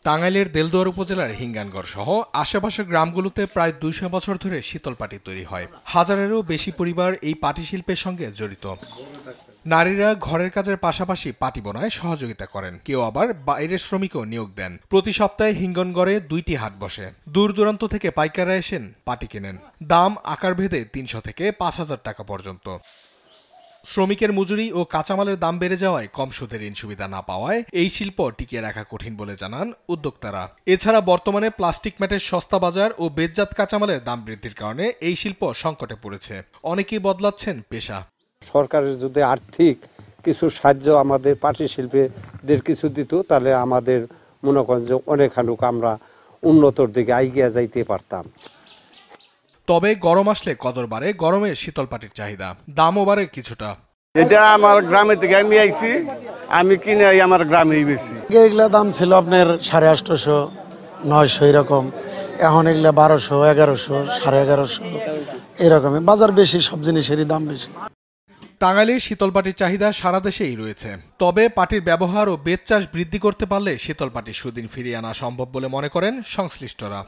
টাঙ্গাইলের দেলদুয়ার উপজেলার হিঙ্গানগড় সহ আশেপাশের গ্রামগুলোতে প্রায় ২০০ বছর ধরে শীতল পাটি তৈরি হয়। হাজারেরও বেশি পরিবার এই পাটি শিল্পের সঙ্গে জড়িত। নারীরা ঘরের কাজের পাশাপাশি পাটি বোনায় সহযোগিতা করেন, কেউ আবার বাইরের শ্রমিকও নিয়োগ দেন। প্রতি সপ্তাহে হিঙ্গনগড়ে ২টি হাট বসে। দূর দূরান্ত থেকে পাইকাররা এসেন পাটি কেনেন। দাম আকার ভেদে ৩০০ থেকে ৫,০০০ টাকা পর্যন্ত। শ্রমিকের মজুরি ও কাঁচামালের দাম বেড়ে যাওয়ায় কম সুদে ঋণ সুবিধা না পাওয়ায় এই শিল্প টিকিয়ে রাখা কঠিন বলে জানান উদ্যোক্তারা। এছাড়া বর্তমানে প্লাস্টিক ম্যাটের সস্তা বাজার ও বেতজাত কাঁচামালের দাম বৃদ্ধির কারণে এই শিল্প সংকটে পড়েছে। অনেকেই বদলাচ্ছেন পেশা। সরকারের যদি আর্থিক কিছু সাহায্য আমাদের পাটি শিল্পীদের কিছু দিত, তাহলে আমাদের মনে করেন যে অনেকখানুক আমরা উন্নতর দিকে এগিয়ে যাইতে পারতাম। তবে গরম আসলে কদর বাড়ে গরমের শীতল পাটির চাহিদা, দামও বাড়ে কিছুটা। এটা আমার গ্রামে থেকে আমি আইছি, আমি কিনে আমার গ্রামেই বেশি। এগুলা দাম ছিল আপনার 850, 900 এরকম। এখন এগুলা 1200, 1100, 1150 এরকমই। বাজার বেশি, সব জিনিসেরই দাম বেশি। টাঙ্গাইলে শীতল পাটির চাহিদা সারা দেশেই রয়েছে। তবে পাটির ব্যবহার ও বেত চাষ বৃদ্ধি করতে পারলে শীতল পাটির সুদিন ফিরিয়ে আনা সম্ভব বলে মনে করেন সংশ্লিষ্টরা।